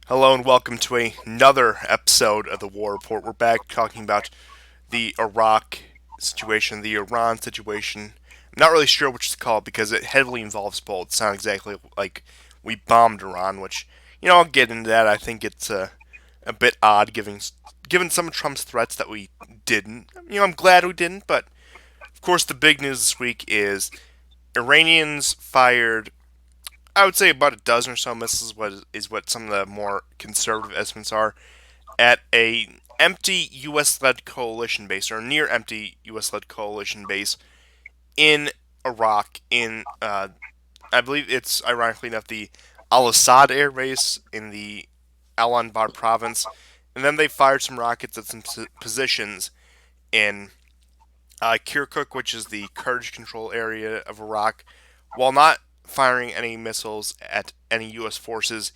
Hello and welcome to another episode of the War Report. We're back talking about the Iraq situation, the Iran situation. I'm not really sure which to call it because it heavily involves both. It's not exactly like we bombed Iran, which I'll get into that. I think it's a bit odd given some of Trump's threats that we didn't. I'm glad we didn't, but of course the big news this week is Iranians fired I would say about a dozen or so missiles what some of the more conservative estimates are at a empty U.S. led coalition base or near empty U.S. led coalition base in Iraq. I believe it's ironically enough the Al Assad air base in the Al Anbar province, and then they fired some rockets at some positions in Kirkuk, which is the Kurdish control area of Iraq, while not firing any missiles at any U.S. forces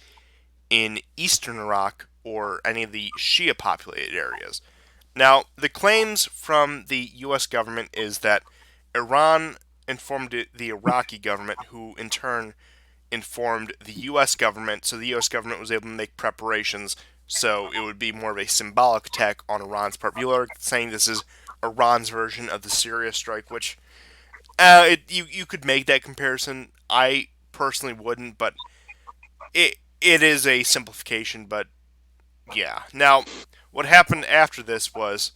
in eastern Iraq or any of the Shia populated areas. Now, the claims from the U.S. government is that Iran informed the Iraqi government, who in turn informed the U.S. government, so the U.S. government was able to make preparations so it would be more of a symbolic attack on Iran's part. People are saying this is Iran's version of the Syria strike, which you could make that comparison. I personally wouldn't, but it is a simplification. But yeah, now what happened after this was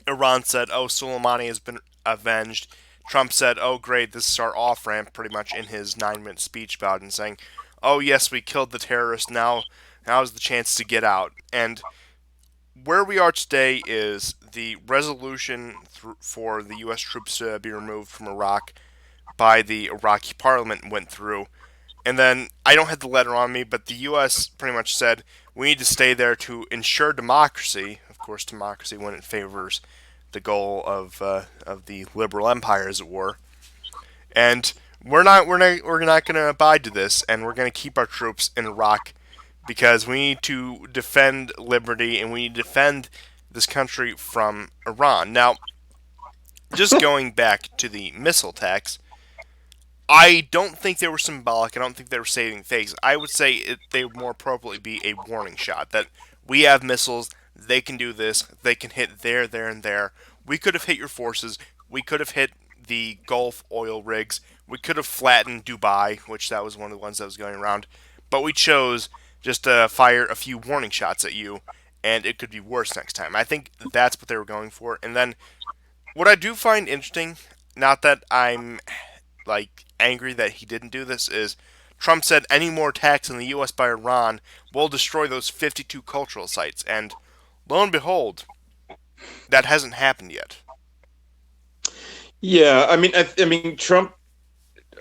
Iran said, "Oh, Soleimani has been avenged." Trump said, "Oh, great, this is our off ramp," pretty much in his 9 minute speech about it, and saying, "Oh, yes, we killed the terrorist. Now is the chance to get out." And where we are today is the resolution for the U.S. troops to be removed from Iraq by the Iraqi parliament went through. And then I don't have the letter on me, but the U.S. pretty much said we need to stay there to ensure democracy. Of course, democracy when it favors the goal of the liberal empire, as it were. And we're not going to abide to this, and we're going to keep our troops in Iraq because we need to defend liberty and we need to defend this country from Iran. Now, just going back to the missile attacks, I don't think they were symbolic. I don't think they were saving face. I would say they would more appropriately be a warning shot that we have missiles. They can do this. They can hit there, there, and there. We could have hit your forces. We could have hit the Gulf oil rigs. We could have flattened Dubai, which that was one of the ones that was going around. But we chose just to fire a few warning shots at you, and it could be worse next time. I think that's what they were going for. And then what I do find interesting, not that I'm like angry that he didn't do this, is Trump said any more attacks in the U.S. by Iran will destroy those 52 cultural sites, and lo and behold, that hasn't happened yet. Yeah, I mean, Trump,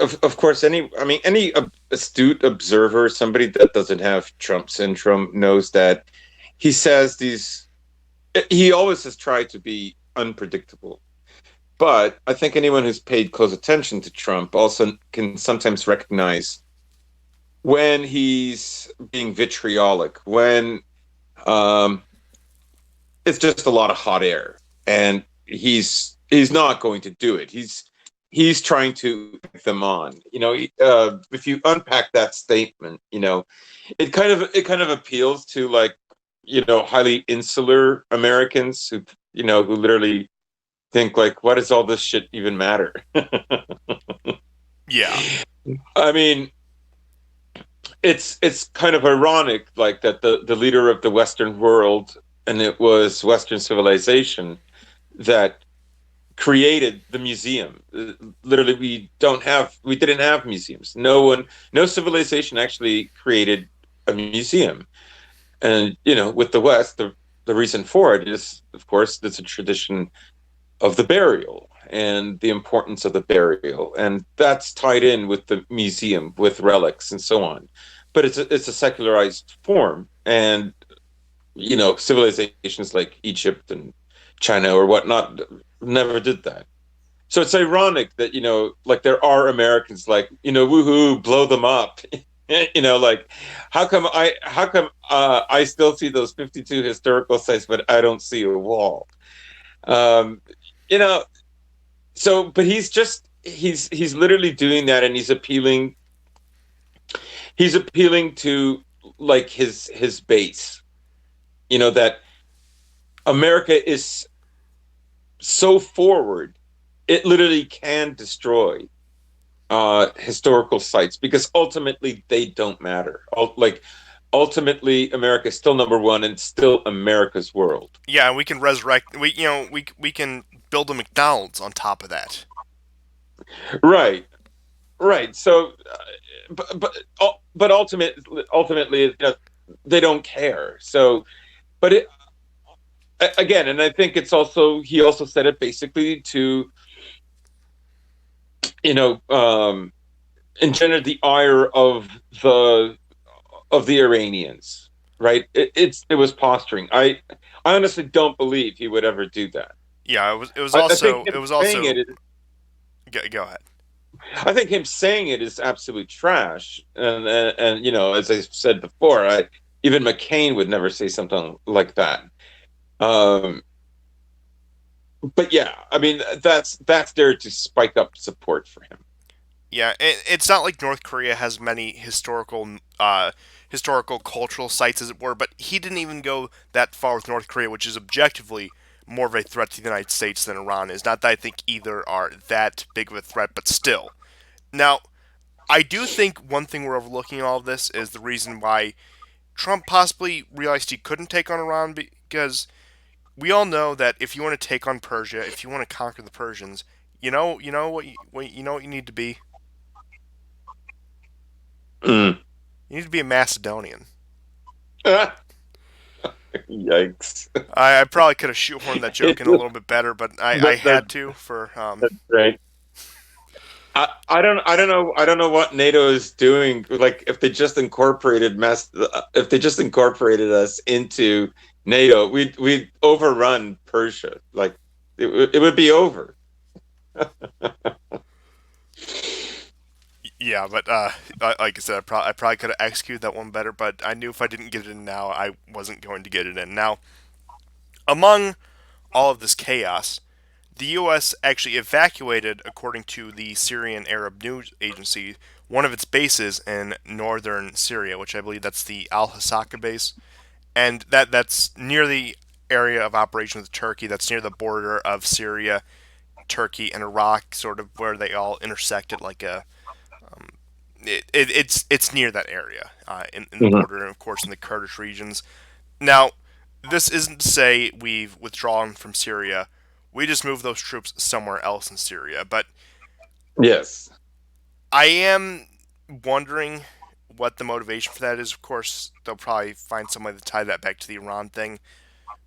of course, any astute observer, somebody that doesn't have Trump syndrome, knows that he says these. He always has tried to be unpredictable, but I think anyone who's paid close attention to Trump also can sometimes recognize when he's being vitriolic, when um, it's just a lot of hot air, and he's not going to do it. He's trying to take them on. If you unpack that statement, it kind of appeals to, like, highly insular Americans who literally think, like, what does all this shit even matter? Yeah. I mean, it's kind of ironic, like, that the leader of the Western world, and it was Western civilization that created the museum. Literally, we didn't have museums. No civilization actually created a museum. And with the West, the reason for it is, of course, it's a tradition of the burial and the importance of the burial, and that's tied in with the museum, with relics and so on. But it's a secularized form, and civilizations like Egypt and China or whatnot never did that. So it's ironic that, like, there are Americans like, woohoo, blow them up. Like, how come I still see those 52 historical sites, but I don't see a wall? Um, you know, but he's literally doing that, and he's appealing to like his base. That America is so forward, it literally can destroy historical sites because ultimately they don't matter. Like ultimately, America is still number one and still America's world. Yeah, and we can resurrect. We can build a McDonald's on top of that. Right, right. So, but ultimately, they don't care. So, but again, and I think it's also he also said it basically to you know engender the ire the of the Iranians, right? It was posturing. I honestly don't believe he would ever do that. Yeah, it was I think also it him was saying also. it. Go ahead. I think him saying it is absolute trash. And as I said before, even McCain would never say something like that. Um, but yeah, I mean that's there to spike up support for him. Yeah, it's not like North Korea has many historical cultural sites, as it were. But he didn't even go that far with North Korea, which is objectively more of a threat to the United States than Iran is. Not that I think either are that big of a threat, but still. Now, I do think one thing we're overlooking in all of this is the reason why Trump possibly realized he couldn't take on Iran, because we all know that if you want to take on Persia, if you want to conquer the Persians, what you need to be. Mm. You need to be a Macedonian. Yikes! I probably could have shoehorned that joke It in a little bit better, but I that had to for that's right. I don't know what NATO is doing. Like if they just incorporated us into NATO, we'd overrun Persia. Like it would be over. yeah, but like I said, I probably could have executed that one better. But I knew if I didn't get it in now, I wasn't going to get it in now. Among all of this chaos, the U.S. actually evacuated, according to the Syrian Arab News Agency, one of its bases in northern Syria, which I believe that's the Al Hasaka base, and that's near the area of operation with Turkey. That's near the border of Syria, Turkey, and Iraq, sort of where they all intersected, like a. It's near that area in the Mhm. border, and of course in the Kurdish regions. Now, this isn't to say we've withdrawn from Syria. We just moved those troops somewhere else in Syria. But Yes. I am wondering what the motivation for that is. Of course, they'll probably find some way to tie that back to the Iran thing.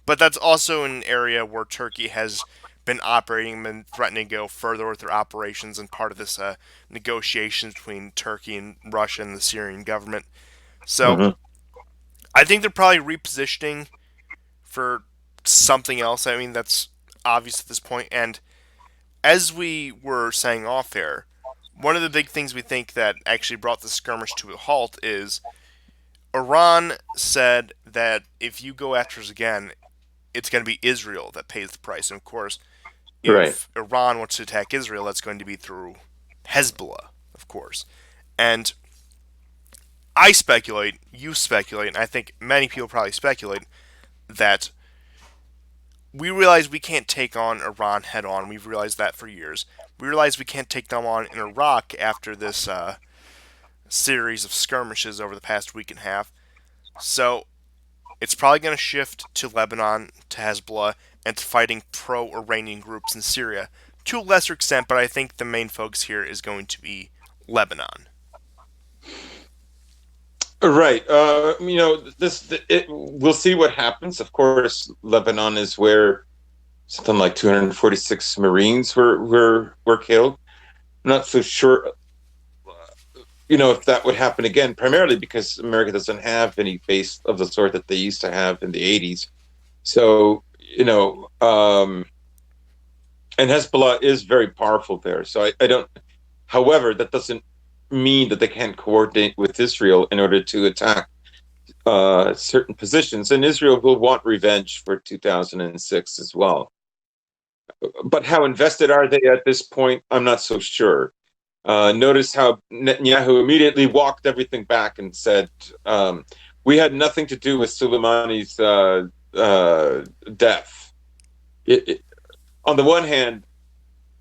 But that's also an area where Turkey has been operating and threatening to go further with their operations and part of this negotiations between Turkey and Russia and the Syrian government. So Hmm. I think they're probably repositioning for something else. I mean, that's obvious at this point. And as we were saying off air, one of the big things we think that actually brought the skirmish to a halt is Iran said that if you go after us again, it's going to be Israel that pays the price. And of course, Right. if Iran wants to attack Israel, that's going to be through Hezbollah, of course. And I speculate, you speculate, and I think many people probably speculate that we realize we can't take on Iran head on. We've realized that for years. We realize we can't take them on in Iraq after this series of skirmishes over the past week and a half. So it's probably going to shift to Lebanon, to Hezbollah, and to fighting pro Iranian groups in Syria to a lesser extent, but I think the main focus here is going to be Lebanon. Right. We'll see what happens. Of course, Lebanon is where something like 246 Marines were killed. I'm not so sure, if that would happen again, primarily because America doesn't have any base of the sort that they used to have in the 80s. So, and Hezbollah is very powerful there. So I don't, however, that doesn't mean that they can't coordinate with Israel in order to attack certain positions. And Israel will want revenge for 2006 as well. But how invested are they at this point? I'm not so sure. Notice how Netanyahu immediately walked everything back and said, we had nothing to do with Soleimani's death. It, on the one hand,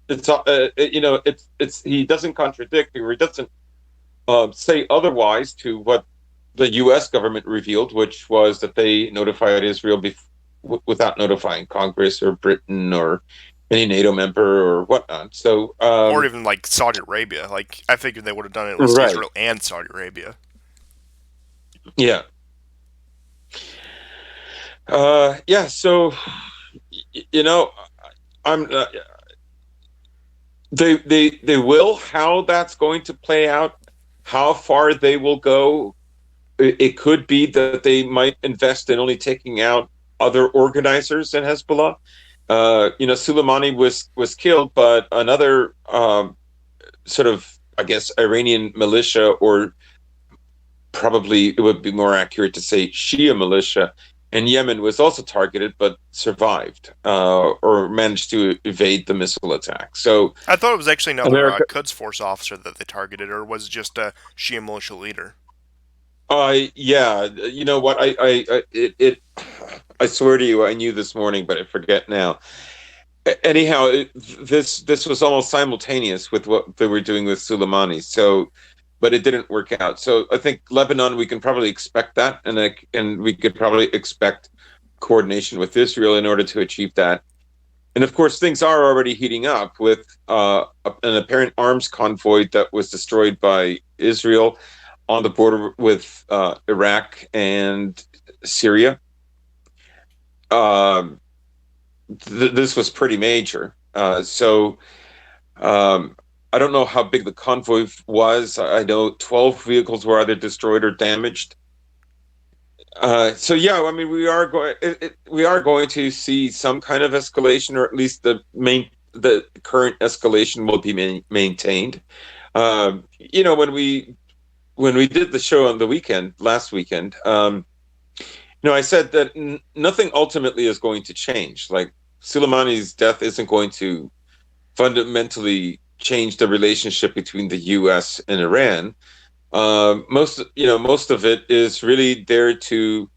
it's he doesn't contradict or he doesn't say otherwise to what the U.S. government revealed, which was that they notified Israel without notifying Congress or Britain or any NATO member or whatnot. So, Or even like Saudi Arabia. Like I figured they would have done it at least right, Israel and Saudi Arabia. yeah, yeah. So, you know, I'm they will. How that's going to play out, how far they will go. It could be that they might invest in only taking out other organizers in Hezbollah. Soleimani was killed, but another sort of, I guess, Iranian militia, or probably it would be more accurate to say Shia militia in Yemen, was also targeted but survived or managed to evade the missile attack. So I thought it was actually another America, Quds Force officer that they targeted, or was it just a Shia militia leader? yeah, you know what? I swear to you, I knew this morning, but I forget now. Anyhow, this was almost simultaneous with what they were doing with Soleimani. So, but it didn't work out. So I think Lebanon, we can probably expect that, and we could probably expect coordination with Israel in order to achieve that. And of course, things are already heating up with an apparent arms convoy that was destroyed by Israel on the border with Iraq and Syria. Um, this was pretty major. Um, I don't know how big the convoy was. I know 12 vehicles were either destroyed or damaged. So yeah, I mean, we are going to see some kind of escalation, or at least the current escalation will be maintained. When we did the show on the weekend last weekend, I said that nothing ultimately is going to change. Like Soleimani's death isn't going to fundamentally change the relationship between the U.S. and Iran. Most of it is really there to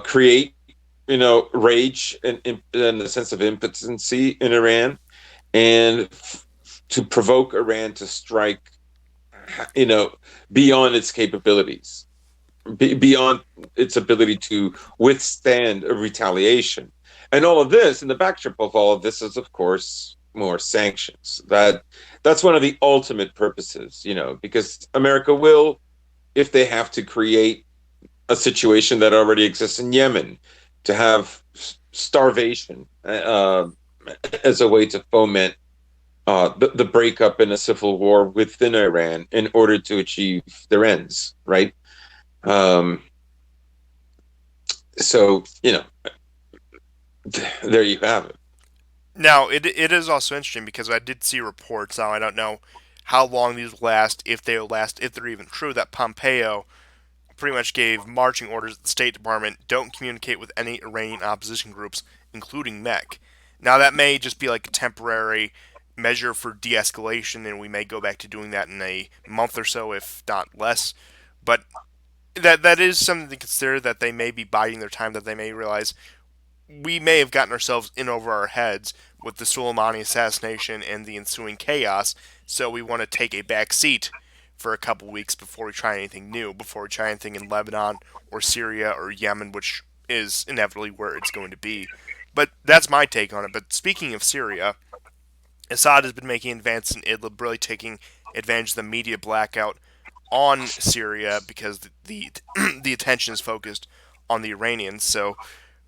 create, rage and a sense of impotency in Iran, and to provoke Iran to strike, you know, beyond its capabilities, beyond its ability to withstand a retaliation. And all of this, in the backdrop of all of this, is of course more sanctions. That's one of the ultimate purposes, because America will, if they have to create a situation that already exists in Yemen, to have starvation as a way to foment the breakup in a civil war within Iran in order to achieve their ends, right? Um, so, there you have it. Now, it is also interesting because I did see reports. Now, I don't know how long these will last, if they will last, if they're even true, that Pompeo pretty much gave marching orders at the State Department don't communicate with any Iranian opposition groups, including MEC. Now, that may just be like a temporary measure for de escalation, and we may go back to doing that in a month or so, if not less. But that is something to consider, that they may be biding their time, that they may realize we may have gotten ourselves in over our heads with the Soleimani assassination and the ensuing chaos, so we want to take a back seat for a couple weeks before we try anything new, before we try anything in Lebanon or Syria or Yemen, which is inevitably where it's going to be. But that's my take on it. But speaking of Syria, Assad has been making advances in Idlib, really taking advantage of the media blackout on Syria because the attention is focused on the Iranians. So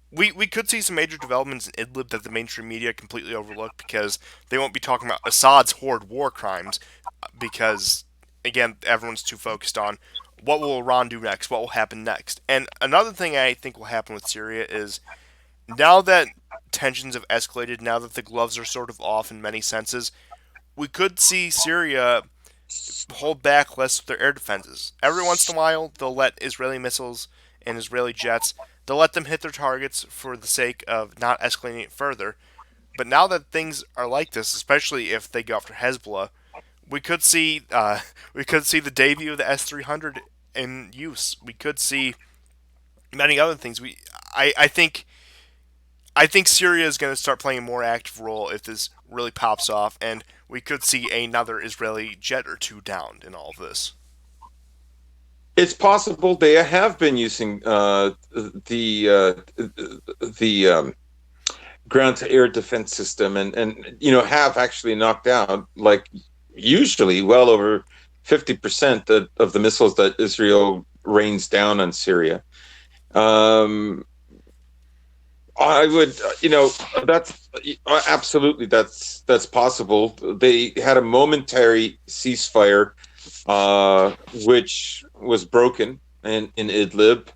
we could see some major developments in Idlib that the mainstream media completely overlook because they won't be talking about Assad's horde war crimes because, again, everyone's too focused on what will Iran do next, what will happen next. And another thing I think will happen with Syria is now that tensions have escalated, now that the gloves are sort of off in many senses, we could see Syria hold back less with their air defenses. Every once in a while, they'll let Israeli missiles and Israeli jets, they'll let them hit their targets for the sake of not escalating it further. But now that things are like this, especially if they go after Hezbollah, we could see we could see the debut of the S-300 in use. We could see many other things. I think Syria is going to start playing a more active role if this really pops off, and we could see another Israeli jet or two downed in all of this. It's possible they have been using the ground to air defense system, and have actually knocked out, like, usually well over 50% of the missiles that Israel rains down on Syria. Um, I would, that's absolutely, that's possible. They had a momentary ceasefire, which was broken in Idlib.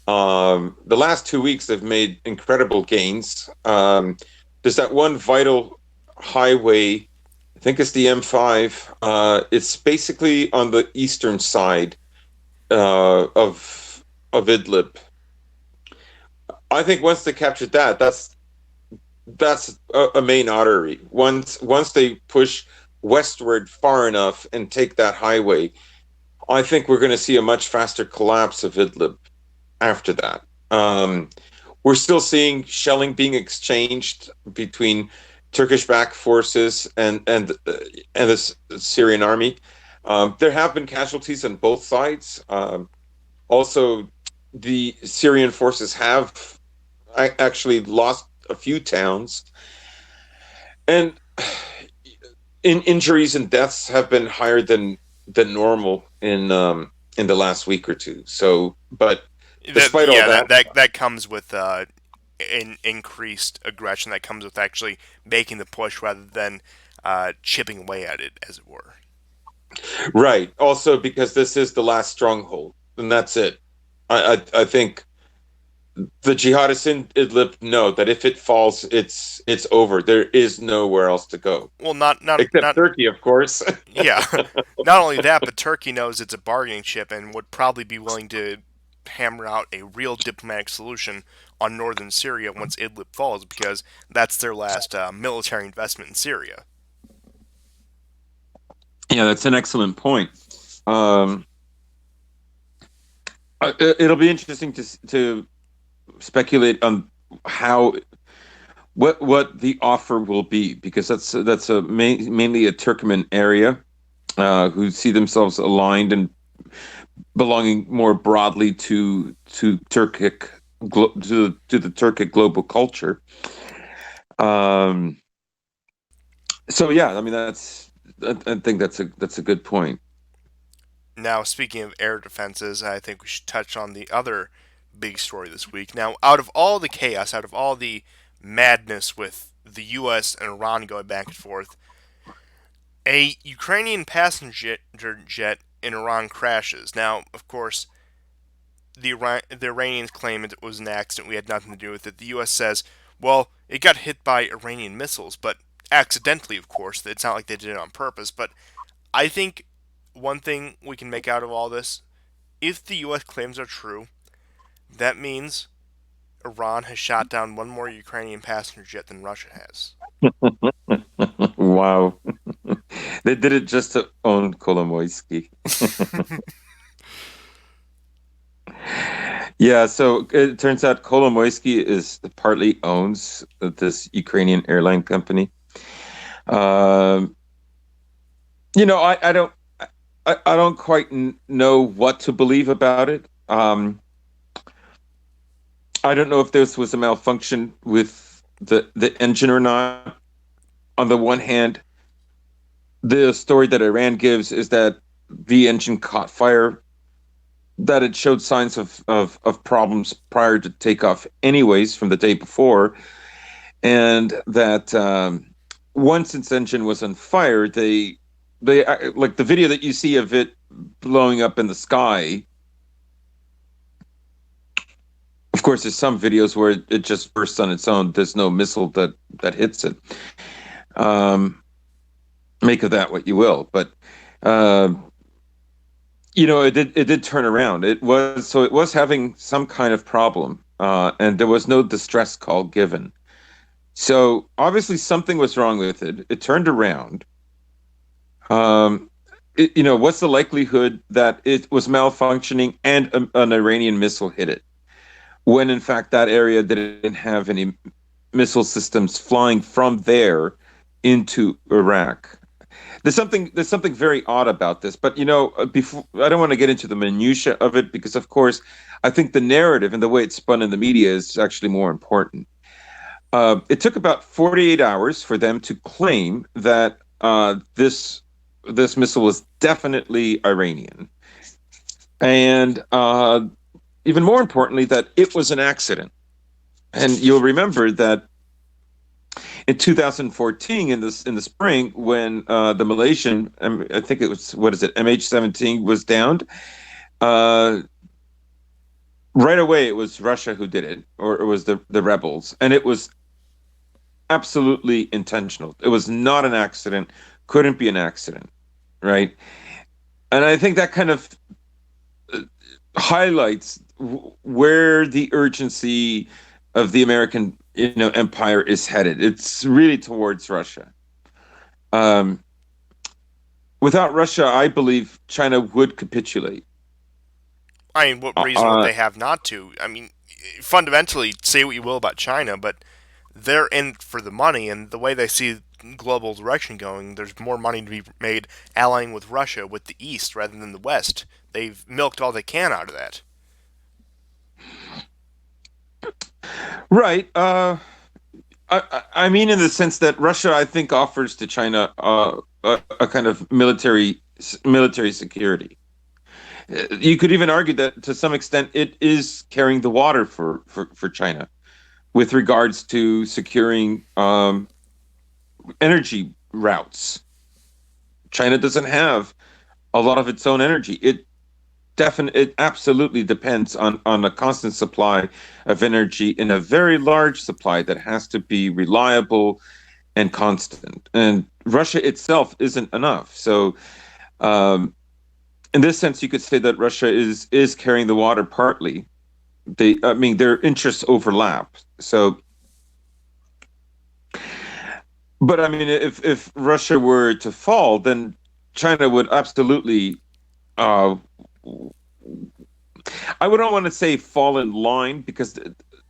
The last 2 weeks, they've made incredible gains. There's that one vital highway, I think it's the M5. It's basically on the eastern side of Idlib. I think once they captured that, that's a main artery. Once they push westward far enough and take that highway, I think we're going to see a much faster collapse of Idlib after that. We're still seeing shelling being exchanged between Turkish-backed forces and the Syrian army. There have been casualties on both sides. Also, the Syrian forces have actually lost a few towns, and in injuries and deaths have been higher than normal in the last week or two. So, but despite all Yeah, that, that comes with an increased aggression. That comes with actually making the push rather than chipping away at it, as it were. right? Also, because this is the last stronghold, and that's it. I think the jihadists in Idlib know that if it falls, it's over. There is nowhere else to go, Well, except not Turkey, of course. yeah. Not only that, but Turkey knows it's a bargaining chip and would probably be willing to hammer out a real diplomatic solution on northern Syria once Idlib falls, because that's their last military investment in Syria. Yeah, that's an excellent point. Um, it'll be interesting to speculate on how what the offer will be, because that's mainly a Turkmen area, who see themselves aligned and belonging more broadly to Turkic to the Turkic global culture. Um, so yeah, I mean I think that's a good point. Now, speaking of air defenses, I think we should touch on the other big story this week. Now, out of all the chaos, out of all the madness with the U.S. and Iran going back and forth, a Ukrainian passenger jet in Iran crashes. Now, of course, the Iranians claim it was an accident. We had nothing to do with it. The U.S. says, well, it got hit by Iranian missiles, but accidentally, of course. It's not like they did it on purpose. But I think one thing we can make out of all this, if the U.S. claims are true, that means Iran has shot down one more Ukrainian passenger jet than Russia has. Wow. They did it just to own Kolomoisky. Yeah, so it turns out Kolomoisky is partly owns this Ukrainian airline company. Um, I don't quite know what to believe about it. I don't know if this was a malfunction with the engine or not. On the one hand, the story that Iran gives is that the engine caught fire, that it showed signs of problems prior to takeoff, anyways, from the day before, and that once its engine was on fire, they like the video that you see of it blowing up in the sky. Of course, there's some videos where it just bursts on its own. There's no missile that hits it. Um, make of that what you will, but uh, it did turn around. It was having some kind of problem, and there was no distress call given. So obviously something was wrong with it. It turned around. Um, what's the likelihood that it was malfunctioning and an Iranian missile hit it? when in fact that area didn't have any missile systems flying from there into Iraq. There's something very odd about this, but before I don't want to get into the minutia of it because, of course, I think the narrative and the way it's spun in the media is actually more important. It took about 48 hours for them to claim that this missile was definitely Iranian, and even more importantly, that it was an accident. And you'll remember that in 2014, in the spring, when the Malaysian, I think it was, what is it, MH17 was downed. Uh, right away, it was Russia who did it, or it was the rebels, and it was absolutely intentional. It was not an accident. Couldn't be an accident, right? And I think that kind of uh, highlights where the urgency of the American, empire is headed. It's really towards Russia. Um, Without Russia, I believe China would capitulate. I mean, what reason would Uh, they have not to? I mean, fundamentally, say what you will about China, but they're in it for the money, and the way they see global direction going, there's more money to be made allying with Russia with the East rather than the West. They've milked all they can out of that. right. I mean, in the sense that Russia, I think, offers to China a kind of military security. You could even argue that to some extent it is carrying the water for China with regards to securing energy routes. China doesn't have a lot of its own energy. It absolutely depends on a constant supply of energy in a very large supply that has to be reliable and constant. And Russia itself isn't enough. So um, in this sense, you could say that Russia is carrying the water partly. I mean, their interests overlap. So, but I mean, if Russia were to fall, then China would absolutely. Uh, I wouldn't want to say fall in line because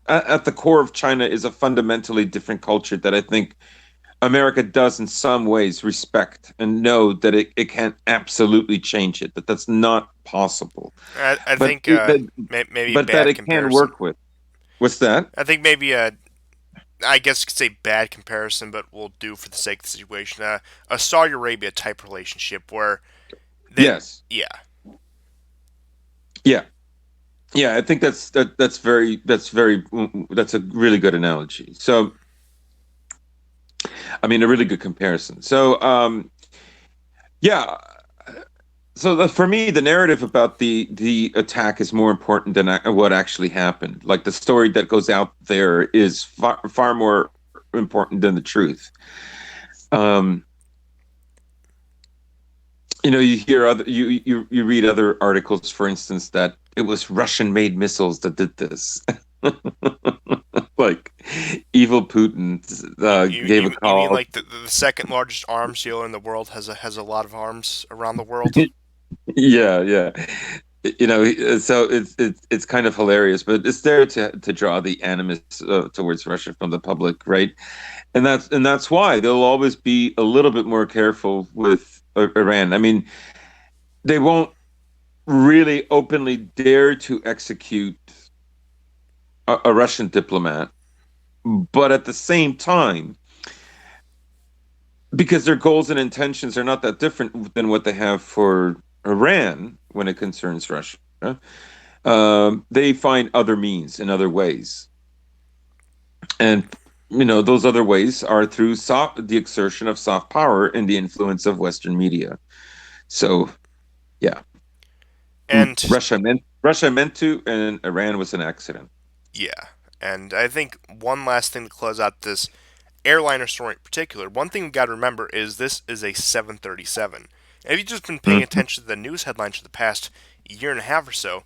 at the core of China is a fundamentally different culture that I think America does in some ways respect and know that it can't absolutely change it, that that's not possible. I But think that maybe but that bad it can comparison. work with. What's that? I think maybe I guess you could say bad comparison, but we'll do for the sake of the situation. A Saudi Arabia type relationship where they, Yes. yeah, Yeah. Yeah, I think that's a really good analogy. So, I mean, a really good comparison. So, yeah. So for me, the narrative about the attack is more important than what actually happened. Like the story that goes out there is far more important than the truth. Um, you hear you read other articles, for instance, that it was Russian-made missiles that did this. Like evil Putin gave a you mean call. like the second largest arms dealer in the world has a lot of arms around the world? Yeah, yeah. So it's kind of hilarious, but it's there to draw the animus towards Russia from the public, right? And that's why they'll always be a little bit more careful with Iran. I mean, they won't really openly dare to execute a Russian diplomat, but at the same time, because their goals and intentions are not that different than what they have for Iran when it concerns Russia, they find other means and other ways. And those other ways are through the exertion of soft power and the influence of Western media. So yeah, And Russia meant to, and Iran was an accident. yeah, and I think one last thing to close out this airliner story in particular, one thing we got to remember is this is a 737. If you've just been paying Mhm. attention to the news headlines for the past year and a half or so,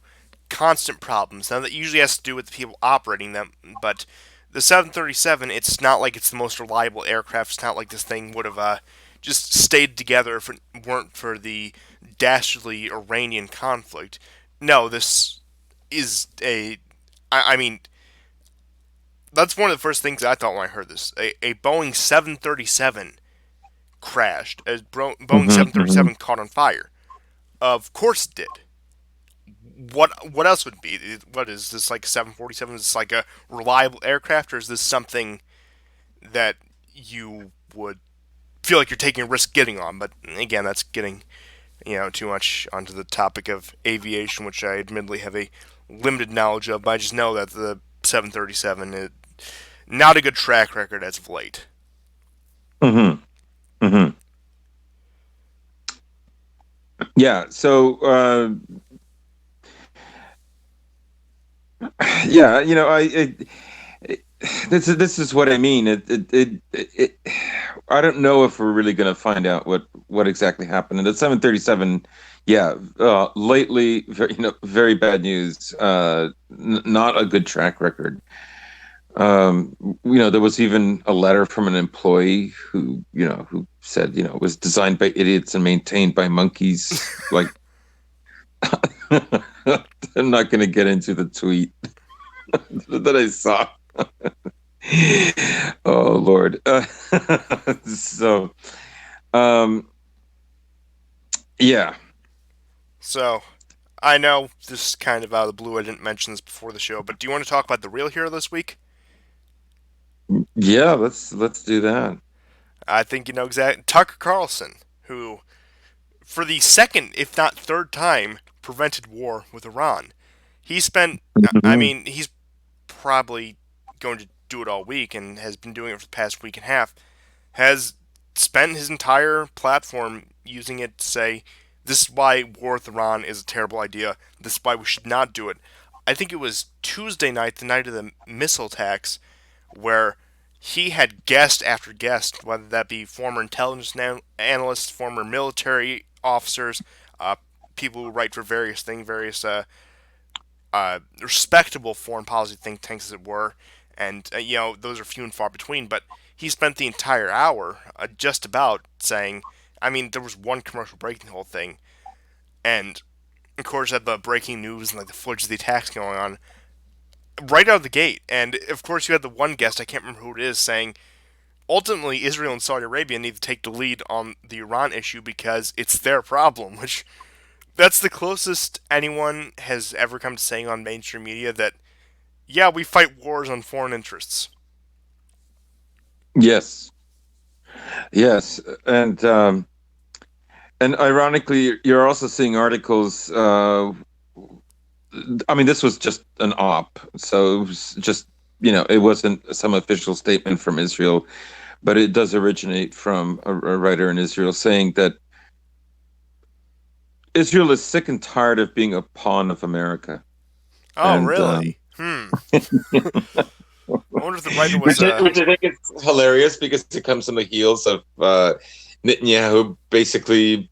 constant problems. Now that usually has to do with the people operating them, but the 737, it's not like it's the most reliable aircraft. It's not like this thing would have just stayed together if it weren't for the dastardly Iranian conflict. No, this is a I mean, that's one of the first things I thought when I heard this. A Boeing 737 crashed. A Boeing Hmm, hmm. 737 caught on fire. Of course it did. What else would it be? What is this, like 747? Is this like a reliable aircraft, or is this something that you would feel like you're taking a risk getting on? But again, that's getting too much onto the topic of aviation, which I admittedly have a limited knowledge of. But I just know that the 737 is not a good track record as of late. Hmm, hmm. Yeah. So, yeah, this is what I mean. I don't know if we're really going to find out what exactly happened. And the 737, yeah, lately, very bad news. Not a good track record. There was even a letter from an employee who said, it was designed by idiots and maintained by monkeys. Like, I'm not going to get into the tweet that I saw. Oh Lord. So, um, yeah, So I know this is kind of out of the blue. I didn't mention this before the show, but do you want to talk about the real hero this week? yeah. Let's do that. I think you know exactly. Tucker Carlson, who, for the second, if not third time, prevented war with Iran. He spent, I Mhm. mean, he's probably going to do it all week and has been doing it for the past week and a half. Has spent his entire platform using it to say, this is why war with Iran is a terrible idea. This is why we should not do it. I think it was Tuesday night, the night of the missile attacks, where he had guest after guest, whether that be former intelligence analysts, former military officers, uh, people who write for various things, various respectable foreign policy think tanks, as it were, and those are few and far between. But he spent the entire hour just about saying, I mean, there was one commercial breaking the whole thing, and of course had the breaking news and like the footage of the attacks going on right out of the gate. And of course you had the one guest, I can't remember who it is, saying ultimately Israel and Saudi Arabia need to take the lead on the Iran issue because it's their problem, which that's the closest anyone has ever come to saying on mainstream media that yeah, we fight wars on foreign interests. Yes, yes, and ironically, you're also seeing articles. I mean, this was just an op, so it was just it wasn't some official statement from Israel, but it does originate from a writer in Israel saying that Israel is sick and tired of being a pawn of America, Oh, and really? I wonder if the writer was which I think is hilarious because it comes on the heels of Netanyahu basically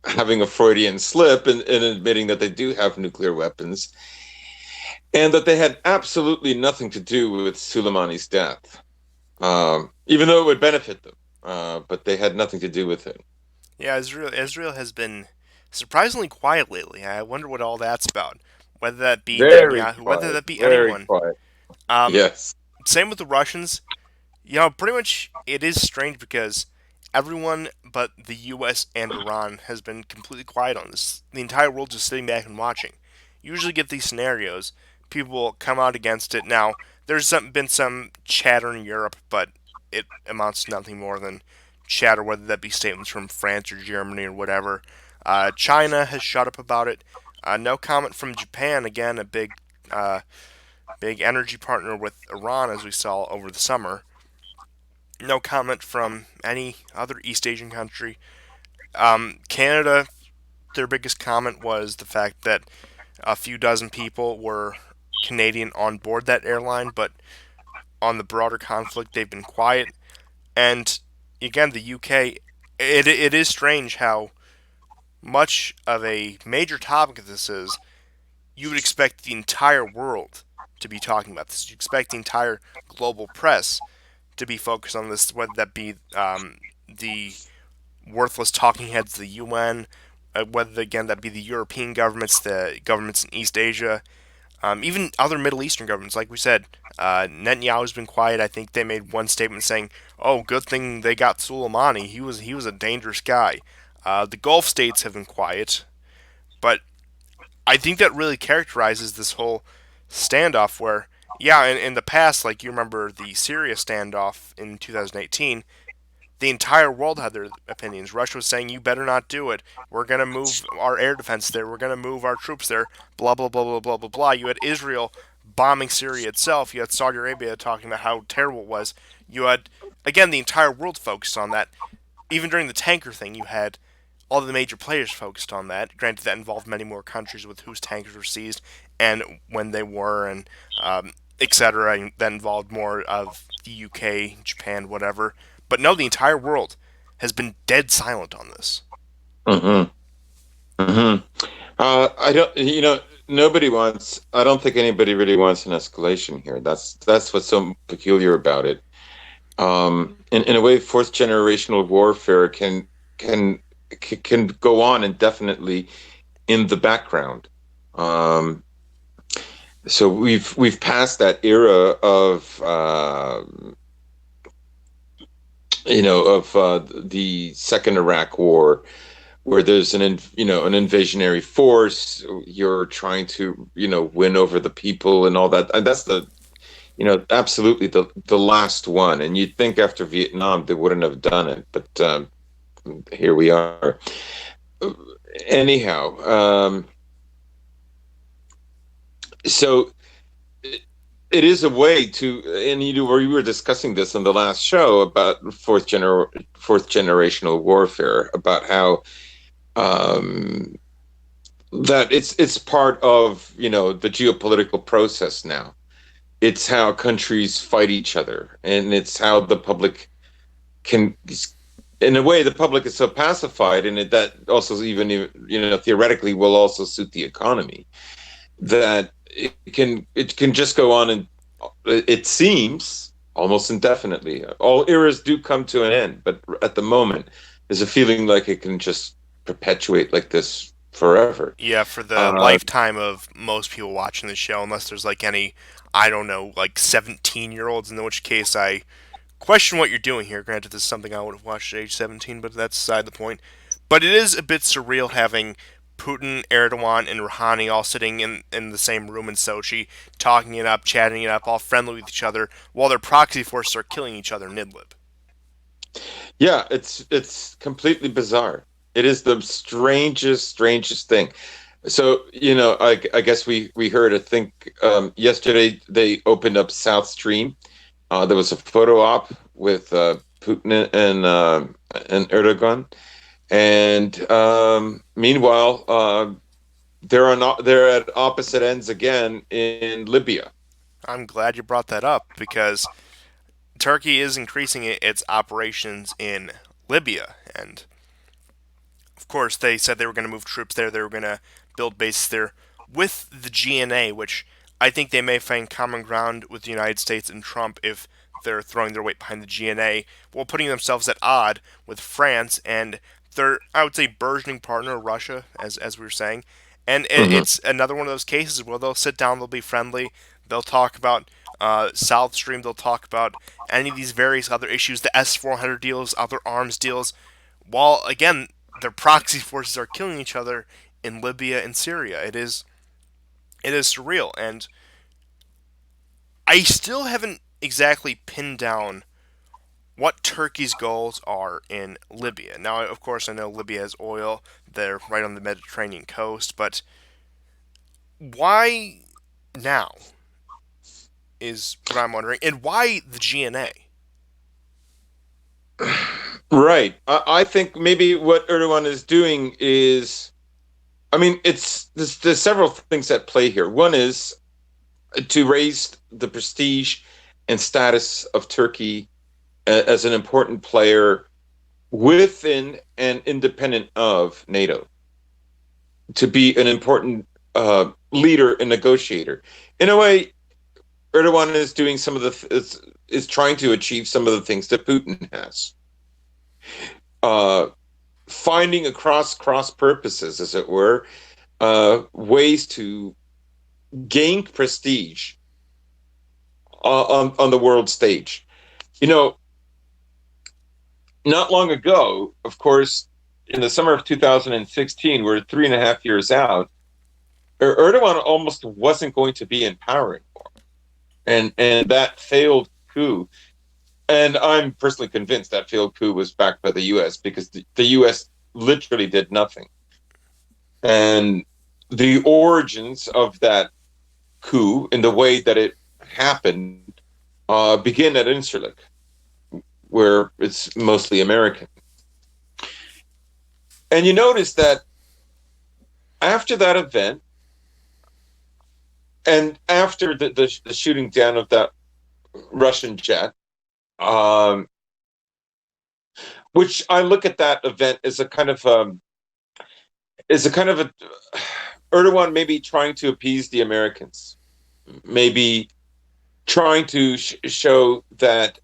having a Freudian slip and admitting that they do have nuclear weapons and that they had absolutely nothing to do with Soleimani's death, even though it would benefit them. But they had nothing to do with it. yeah. Israel has been surprisingly quiet lately. I wonder what all that's about. Whether that be Very Netanyahu, whether quiet, that be very anyone. quiet. Um, Yes. Same with the Russians. Pretty much it is strange because everyone but the U.S. and Iran has been completely quiet on this. The entire world just sitting back and watching. Usually get these scenarios, people will come out against it. Now, been some chatter in Europe, but it amounts to nothing more than chatter, whether that be statements from France or Germany or whatever. China has shut up about it. No comment from Japan, again, a big energy partner with Iran, as we saw over the summer. No comment from any other East Asian country. Canada, their biggest comment was the fact that a few dozen people were Canadian on board that airline, but on the broader conflict, they've been quiet. And again, the UK, it is strange how much of a major topic this is. You would expect the entire world to be talking about this. You expect the entire global press to be focused on this, whether that be the worthless talking heads of the UN, whether again that be the European governments, the governments in East Asia. Even other Middle Eastern governments, like we said, Netanyahu's been quiet. I think they made one statement saying, "Oh, good thing they got Soleimani. He was a dangerous guy." The Gulf states have been quiet, but I think that really characterizes this whole standoff. Where, yeah, in the past, like you remember the Syria standoff in 2018, the entire world had their opinions. Russia was saying, "You better not do it. We're gonna move our air defense there. We're gonna move our troops there." Blah blah blah blah blah blah blah. You had Israel bombing Syria itself. You had Saudi Arabia talking about how terrible it was. You had, again, the entire world focused on that. Even during the tanker thing, you had all the major players focused on that. Granted, that involved many more countries with whose tankers were seized and when they were, and etc. And that involved more of the UK, Japan, whatever. But no, the entire world has been dead silent on this. Mm-hmm. Mm-hmm. I don't, nobody wants. I don't think anybody really wants an escalation here. That's what's so peculiar about it. In a way, fourth generational warfare can can go on indefinitely in the background. Um, so we've passed that era of the second Iraq War, where there's an invasionary force. You're trying to win over the people and all that. And that's absolutely the last one. And you'd think after Vietnam they wouldn't have done it, but here we are. Anyhow, so it is a way to, and we were discussing this in the last show about fourth generational warfare, about how um, that it's part of the geopolitical process now. It's how countries fight each other, and it's how the public can, in a way, the public is so pacified, and that also even theoretically will also suit the economy, that it can just go on, and it seems almost indefinitely. All eras do come to an end, but at the moment, there's a feeling like it can just perpetuate like this forever. Yeah, for the Uh, lifetime of most people watching the show, unless there's like any, I don't know, like 17-year-olds, in which case I question what you're doing here. Granted, this is something I would have watched at age 17, but that's beside the point. But it is a bit surreal having Putin, Erdogan, and Rouhani all sitting in the same room in Sochi, talking it up, chatting it up, all friendly with each other, while their proxy forces are killing each other in Idlib. yeah, it's completely bizarre. It is the strangest thing. So, I guess we heard, I think, yesterday they opened up South Stream. There was a photo op with Putin and Erdogan, and meanwhile, they're at opposite ends again in Libya. I'm glad you brought that up because Turkey is increasing its operations in Libya, and of course, they said they were going to move troops there. They were going to build bases there with the GNA, which I think they may find common ground with the United States and Trump if they're throwing their weight behind the GNA, while putting themselves at odd with France and their, I would say, burgeoning partner, Russia, as we were saying. And Hmm. it's another one of those cases where they'll sit down, they'll be friendly, they'll talk about South Stream, they'll talk about any of these various other issues, the S-400 deals, other arms deals, while again their proxy forces are killing each other in Libya and Syria. It is surreal, and I still haven't exactly pinned down what Turkey's goals are in Libya. Now, of course, I know Libya has oil; they're right on the Mediterranean coast, but why now is what I'm wondering, and why the GNA? Right. I think maybe what Erdogan is doing is, I mean, there's several things at play here. One is to raise the prestige and status of Turkey as an important player within and independent of NATO, to be an important leader and negotiator. In a way, Erdogan is doing some of is trying to achieve some of the things that Putin has. Uh, Finding across cross purposes, as it were, ways to gain prestige on the world stage. You know, not long ago, of course, in the summer of 2016, we're 3.5 years out. Erdogan almost wasn't going to be in power anymore, and that failed coup. And I'm personally convinced that failed coup was backed by the U.S. because the U.S. literally did nothing. And the origins of that coup, in the way that it happened, begin at Incirlik, where it's mostly American. And you notice that after that event, and after the shooting down of that Russian jet, um, which I look at that event as a Erdogan maybe trying to appease the Americans, maybe trying to show that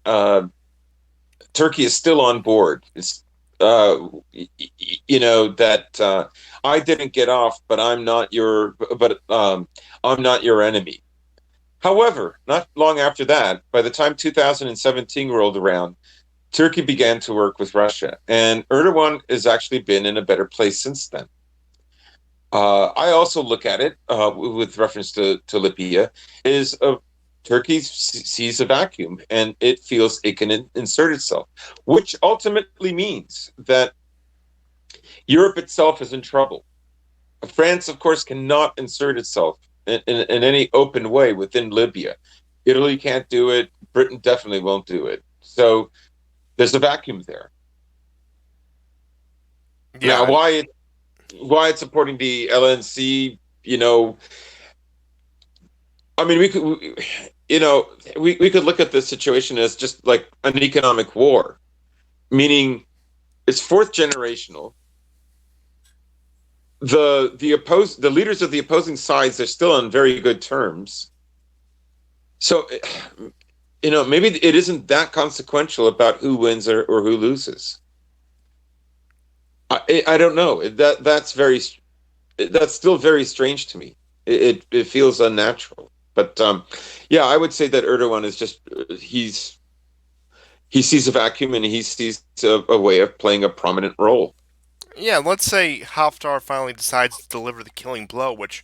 Turkey is still on board. It's that I didn't get off, but I'm not your enemy. However, not long after that, by the time 2017 rolled around, Turkey began to work with Russia, and Erdogan has actually been in a better place since then. I also look at it with reference to Libya is Turkey sees a vacuum and it feels it can insert itself, which ultimately means that Europe itself is in trouble. France, of course, cannot insert itself in any open way within Libya. Italy can't do it. Britain definitely won't do it. So there's a vacuum there. Yeah, Now, and why it's supporting the LNC, I mean, we could look at this situation as just like an economic war, meaning it's fourth generational. The leaders of the opposing sides are still on very good terms. So, maybe it isn't that consequential about who wins or who loses. I don't know. That's still very strange to me. It feels unnatural. But yeah, I would say that Erdogan is just he sees a vacuum and he sees a way of playing a prominent role. yeah, let's say Haftar finally decides to deliver the killing blow, which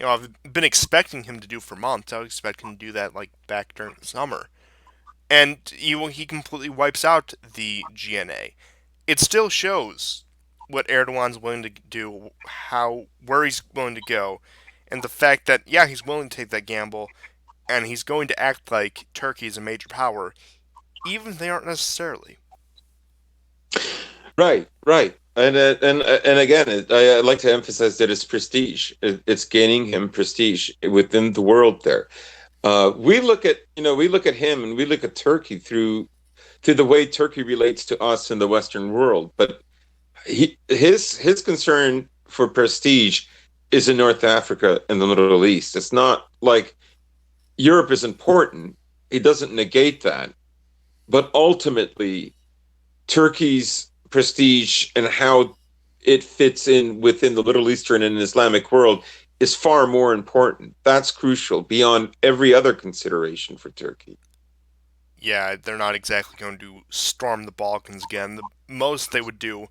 I've been expecting him to do for months. I would expect him to do that like back during the summer, and he completely wipes out the GNA. It still shows what Erdogan's willing to do, where he's willing to go, and the fact that yeah, he's willing to take that gamble, and he's going to act like Turkey is a major power, even if they aren't necessarily. Right, right. And again, I like to emphasize that it's prestige. It's gaining him prestige within the world there. We look at him and we look at Turkey through the way Turkey relates to us in the Western world. But his concern for prestige is in North Africa and the Middle East. It's not like Europe is important. He doesn't negate that. But ultimately, Turkey's prestige and how it fits in within the Middle Eastern and Islamic world is far more important. That's crucial beyond every other consideration for Turkey. Yeah, they're not exactly going to storm the Balkans again. The most they would do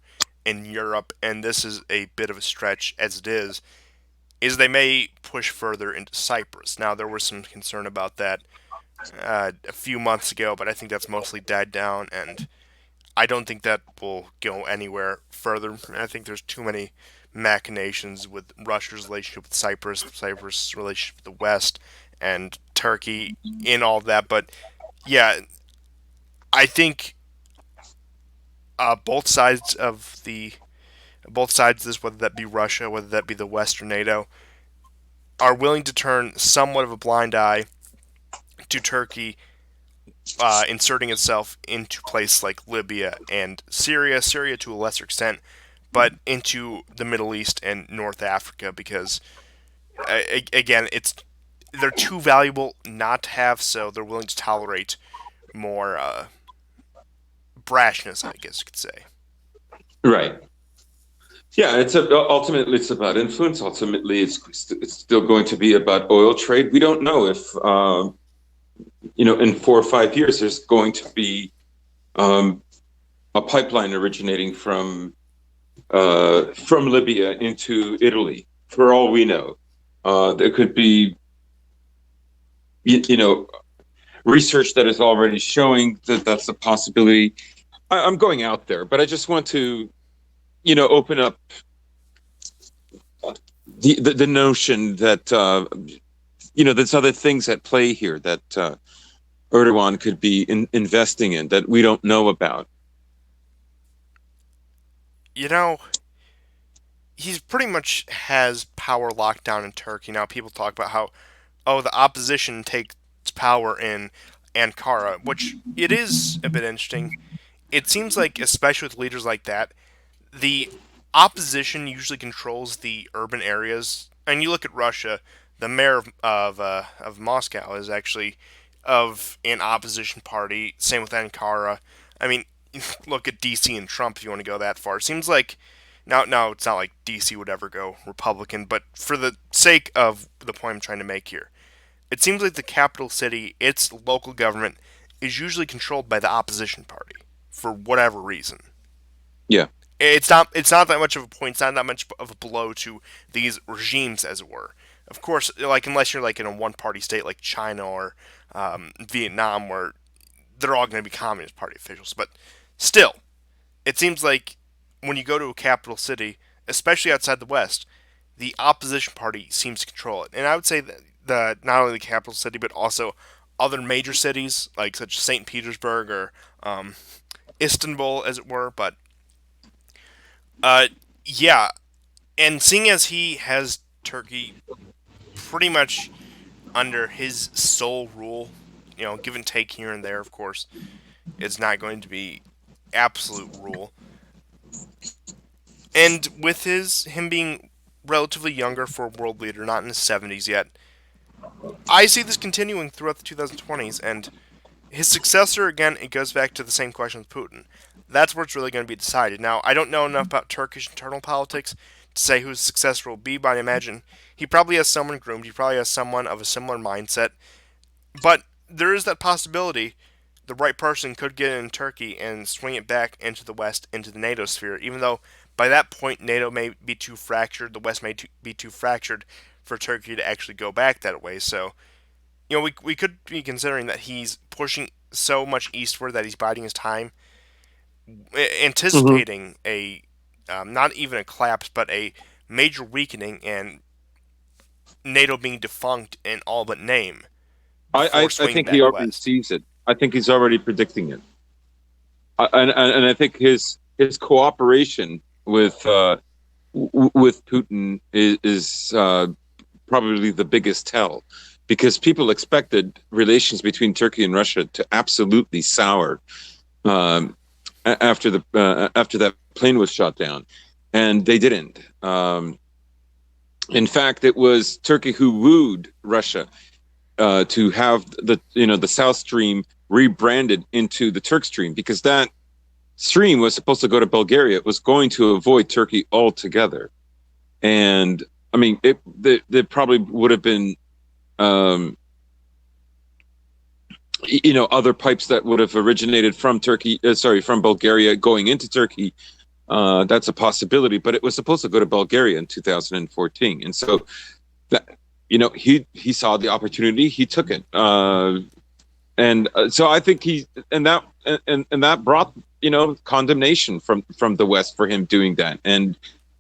in Europe, and this is a bit of a stretch as it is they may push further into Cyprus. Now, there was some concern about that a few months ago, but I think that's mostly died down, and I don't think that will go anywhere further. I think there's too many machinations with Russia's relationship with Cyprus, Cyprus' relationship with the West, and Turkey in all that. But yeah, I think both sides of this, whether that be Russia, whether that be the West or NATO, are willing to turn somewhat of a blind eye to Turkey inserting itself into places like Libya and Syria to a lesser extent, but into the Middle East and North Africa because, again, they're too valuable not to have, so they're willing to tolerate more brashness, I guess you could say. Right. Yeah, ultimately it's about influence. Ultimately, it's still going to be about oil trade. We don't know if in 4 or 5 years there's going to be um, a pipeline originating from Libya into Italy. For all we know, there could be you know research that is already showing that that's a possibility. I'm going out there, but I just want to open up the notion that there's other things at play here that Erdogan could be investing in that we don't know about. You know, he's pretty much has power locked down in Turkey. Now people talk about how, oh, the opposition takes power in Ankara, which it is a bit interesting. It seems like, especially with leaders like that, the opposition usually controls the urban areas. And you look at Russia, the mayor of Moscow is actually of an opposition party. Same with Ankara. I mean, look at DC and Trump if you want to go that far. It seems like now it's not like DC would ever go Republican, but for the sake of the point I'm trying to make here, it seems like the capital city, its local government, is usually controlled by the opposition party for whatever reason. Yeah. It's not that much of a point. It's not that much of a blow to these regimes, as it were. Of course, like unless you're like in a one-party state like China or Vietnam, where they're all going to be Communist Party officials. But still, it seems like when you go to a capital city, especially outside the West, the opposition party seems to control it. And I would say that not only the capital city, but also other major cities like such as St. Petersburg or um, Istanbul, as it were. But uh, yeah, and seeing as he has Turkey pretty much under his sole rule, give and take here and there, of course, it's not going to be absolute rule. And with him being relatively younger for a world leader, not in his 70s yet, I see this continuing throughout the 2020s. And his successor, again, it goes back to the same question with Putin. That's where it's really going to be decided. Now, I don't know enough about Turkish internal politics to say who his successor will be, but I imagine he probably has someone groomed. He probably has someone of a similar mindset. But there is that possibility the right person could get in Turkey and swing it back into the West, into the NATO sphere, even though by that point NATO may be too fractured, the West may be too fractured for Turkey to actually go back that way. So, we could be considering that he's pushing so much eastward that he's biding his time, Hmm. anticipating a not even a collapse, but a major weakening and NATO being defunct in all but name before I swinging think he back already west. sees it. I think he's already predicting it. And I think his cooperation with Putin is probably the biggest tell, because people expected relations between Turkey and Russia to absolutely sour um, after that plane was shot down, and they didn't. In fact, it was Turkey who wooed Russia to have the South Stream rebranded into the Turk Stream, because that stream was supposed to go to Bulgaria. It was going to avoid Turkey altogether. And I mean, there probably would have been, um, other pipes that would have originated from Turkey, from Bulgaria going into Turkey. That's a possibility, but it was supposed to go to Bulgaria in 2014. And so that, he saw the opportunity, he took it. So I think and that brought condemnation from the West for him doing that. And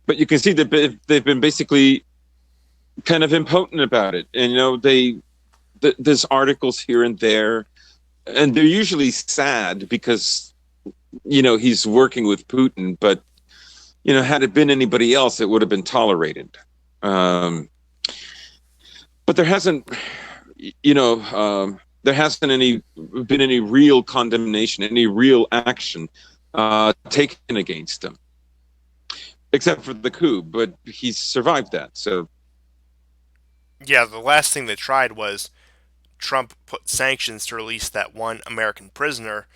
but you can see that they've been basically kind of impotent about it. And there's articles here and there, and they're usually sad because he's working with Putin. But had it been anybody else, it would have been tolerated. Um, but there hasn't been any real condemnation, any real action taken against him, except for the coup. But he's survived that. So Yeah, the last thing they tried was Trump put sanctions to release that one American prisoner,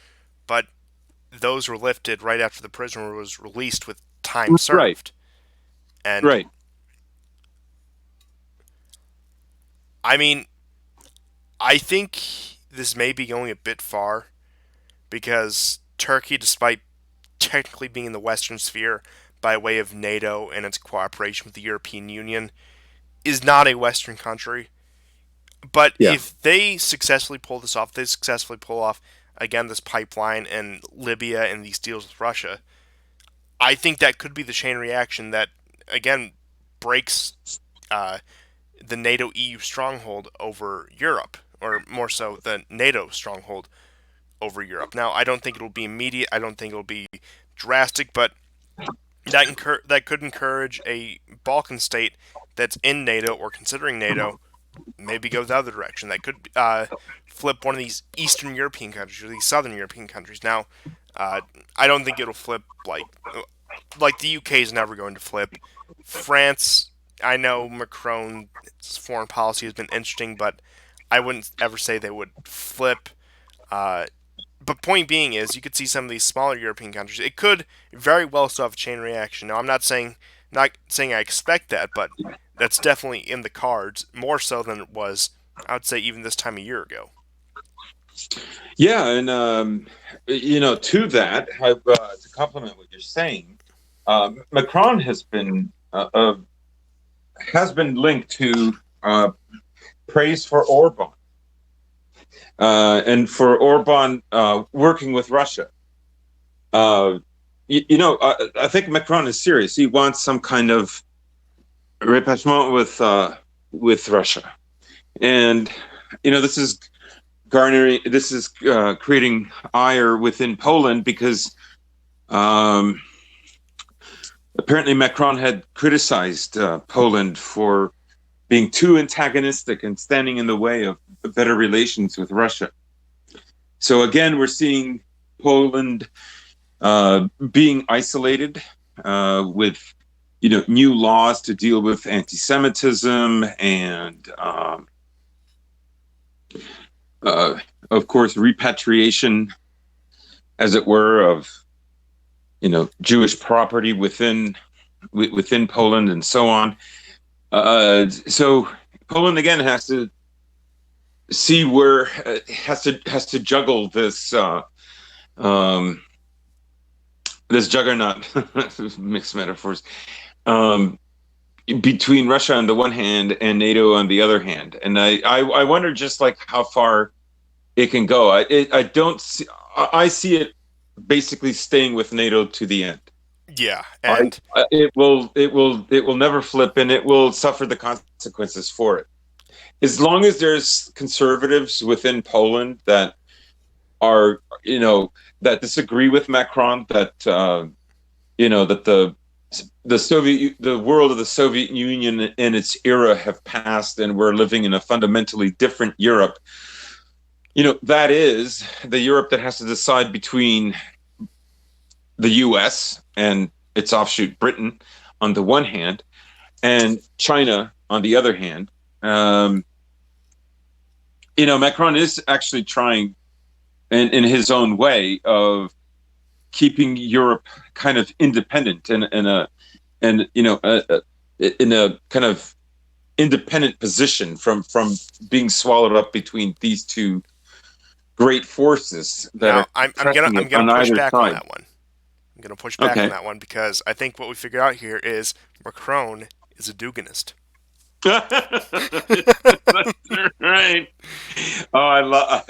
but those were lifted right after the prisoner was released with time right, served. And Right. I mean, I think this may be going a bit far because Turkey, despite technically being in the Western sphere by way of NATO and its cooperation with the European Union, is not a Western country. But Yeah. if they successfully pull this off, they successfully pull off again this pipeline and Libya and these deals with Russia. I think that could be the chain reaction that again breaks uh, the NATO EU stronghold over Europe, or more so the NATO stronghold over Europe. Now, I don't think it'll be immediate. I don't think it'll be drastic, but that could encourage a Balkan state that's in NATO or considering NATO maybe go the other direction. That could flip one of these Eastern European countries or these Southern European countries. Now, uh, I don't think it'll flip like the UK is never going to flip. France, I know Macron's foreign policy has been interesting, but I wouldn't ever say they would flip. Uh, but point being is, you could see some of these smaller European countries. It could very well still have a chain reaction. Now, I'm not saying I expect that, but that's definitely in the cards, more so than it was, I would say, even this time a year ago. Yeah, and to that, to complement what you're saying, Macron has been linked to praise for Orban, and for Orban working with Russia. I think Macron is serious. He wants some kind of rapprochement with Russia, and this is creating ire within Poland because apparently Macron had criticized Poland for being too antagonistic and standing in the way of better relations with Russia. So again, we're seeing Poland being isolated with new laws to deal with anti-Semitism and of course repatriation, as it were, of Jewish property within Poland and so on. So Poland again has to see where has to juggle this this juggernaut, mixed metaphors, between Russia on the one hand and NATO on the other hand. And I wonder just like how far it can go. I see it basically staying with NATO to the end. Yeah, and It will never flip, and it will suffer the consequences for it. As long as there's conservatives within Poland that are that disagree with Macron, that that the world of the Soviet Union and its era have passed, and we're living in a fundamentally different Europe. That is the Europe that has to decide between the U.S. and its offshoot Britain on the one hand, and China on the other hand. Macron is actually trying, in his own way, of keeping Europe kind of independent and in a kind of independent position from being swallowed up between these two great forces that now are I'm pressing gonna on push either back on side. that one. I'm gonna push back on Okay. that one because I think what we figured out here is Macron is a Duganist. Right. Oh, I love.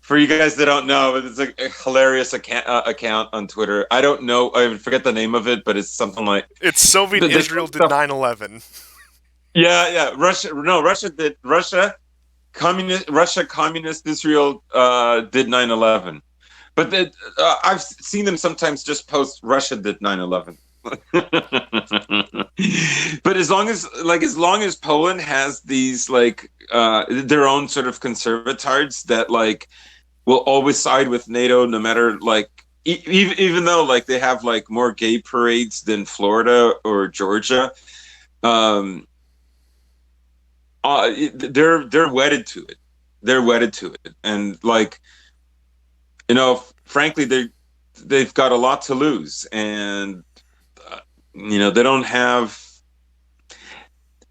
For you guys that don't know, it's a hilarious account on Twitter. I don't know. I forget the name of it, but it's something like It's Soviet Israel did 9/11. Yeah, yeah. Russia. No, communist Israel did 9/11. But I've seen them sometimes just post Russia did 9/11. But as long as Poland has these their own sort of conservatards that will always side with NATO no matter even though they have more gay parades than Florida or Georgia, um, they're wedded to it. They're wedded to it, and frankly, they've got a lot to lose, and They don't have.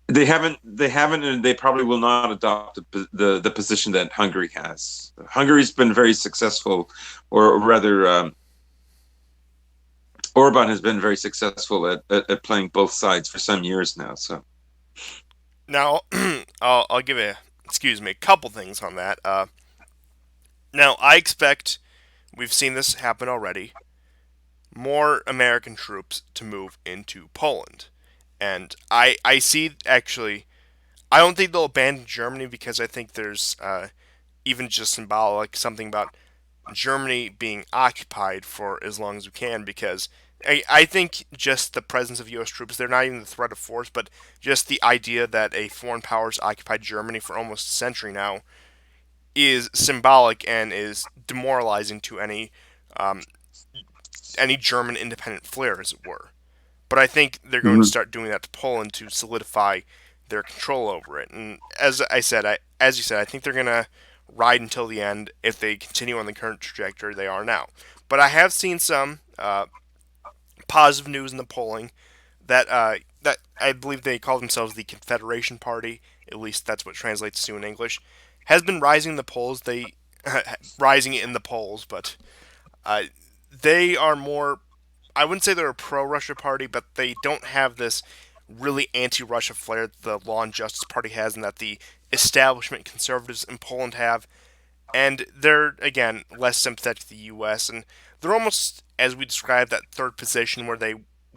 They haven't, and they probably will not adopt the position that Hungary has. Hungary's been very successful, or rather, Orban has been very successful at playing both sides for some years now. So, Now, I'll give a couple things on that. Now, I expect we've seen this happen already. More American troops to move into Poland, and I see actually. I don't think they'll abandon Germany because I think there's even just symbolic something about Germany being occupied for as long as we can because I think just the presence of U.S. troops, they're not even the threat of force, but just the idea that a foreign power's occupied Germany for almost a century now is symbolic and is demoralizing to um, any German independent flair, as it were. But I think they're going to mhm. start doing that to Poland to solidify their control over it. And as you said, I think they're going to ride until the end if they continue on the current trajectory they are now. But I have seen some positive news in the polling that I believe they call themselves the Confederation Party. At least that's what translates to in English. Has been rising in the polls. They rising in the polls, but uh, they are more. I wouldn't say they're a pro-Russia party, but they don't have this really anti-Russia flair that the Law and Justice Party has, and that the establishment conservatives in Poland have. And they're again less sympathetic to the U.S. and they're almost, as we described, that third position where they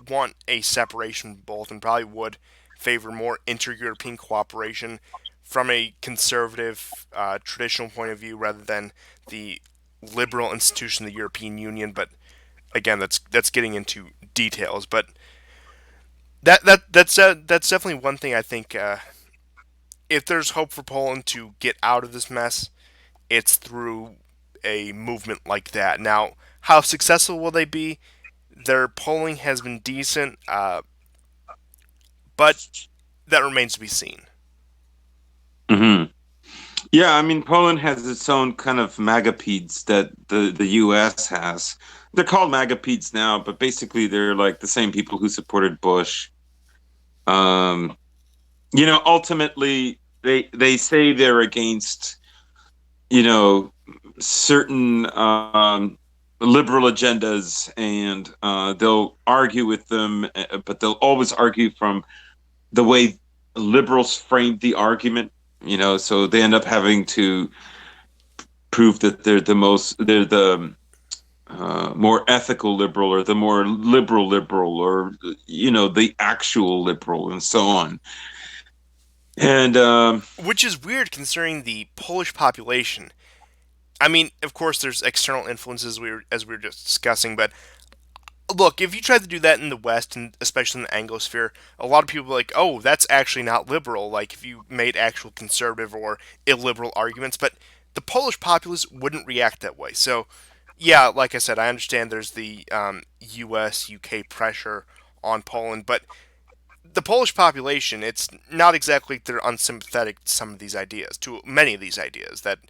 want a separation from both, and probably would favor more inter-European cooperation from a conservative, traditional point of view rather than the liberal institution of the European Union. But again, that's getting into details. But that's definitely one thing I think. If there's hope for Poland to get out of this mess, it's through a movement like that. Now, how successful will they be? Their polling has been decent, but that remains to be seen. Hmm. Yeah, I mean, Poland has its own kind of magapeds that the U.S. has. They're called magapeds now, but basically they're like the same people who supported Bush. Um, Ultimately, they say they're against, you know, certain liberal agendas, and they'll argue with them, but they'll always argue from the way liberals framed the argument. So they end up having to prove that they're the more ethical liberal, or the more liberal, or the actual liberal, and so on. And Which is weird considering the Polish population. I mean, of course, there's external influences as we were just discussing, but look, if you try to do that in the West, and especially in the Anglosphere, a lot of people are like, oh, that's actually not liberal. Like, if you made actual conservative or illiberal arguments, but the Polish populace wouldn't react that way. So, yeah, like I said, I understand there's the U.S. UK pressure on Poland, but the Polish population, it's not exactly they're unsympathetic to some of these ideas, to many of these ideas that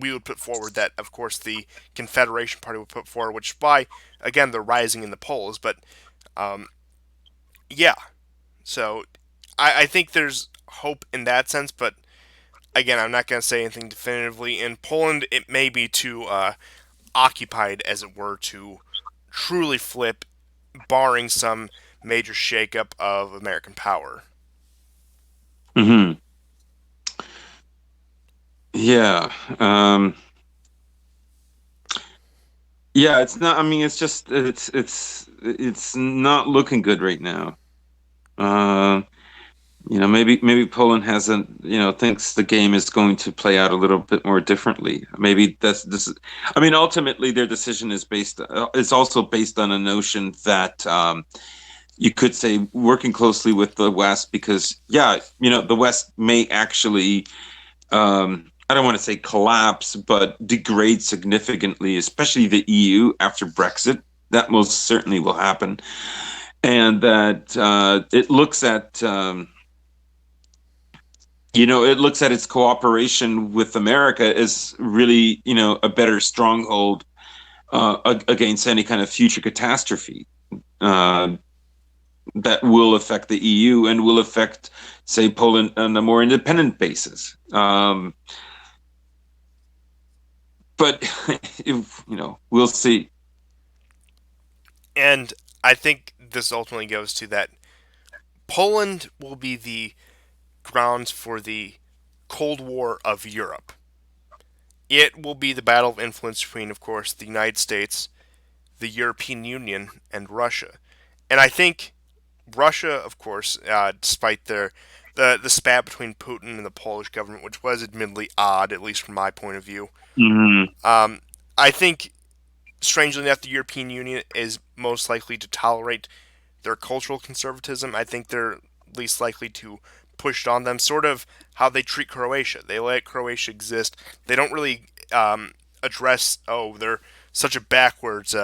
we would put forward, that of course the Confederation Party would put forward, which is why, again, they're rising in the polls. But um, yeah, so I think there's hope in that sense, but again, I'm not going to say anything definitively. In Poland, it may be too occupied, as it were, to truly flip, barring some major shakeup of American power. mhm. Yeah, yeah. It's not. I mean, it's just it's not looking good right now. Uh, maybe Poland hasn't, thinks the game is going to play out a little bit more differently. Maybe that's this. I mean, ultimately, their decision is based. It's also based on a notion that you could say working closely with the West, because yeah, the West may actually. I don't want to say collapse, but degrade significantly, especially the EU after Brexit. That most certainly will happen, and that it looks at its cooperation with America as really, a better stronghold against any kind of future catastrophe. Uh, that will affect the EU and will affect, say, Poland on a more independent basis. But if, we'll see. And I think this ultimately goes to that Poland will be the grounds for the Cold War of Europe. It will be the battle of influence between, of course, the United States, the European Union, and Russia. And I think Russia, of course, despite the spat between Putin and the Polish government, which was admittedly odd, at least from my point of view, Hmm. um, I think strangely enough, the European Union is most likely to tolerate their cultural conservatism. I think they're least likely to push it on them. Sort of how they treat Croatia. They let Croatia exist. They don't really address, oh, they're such a backwards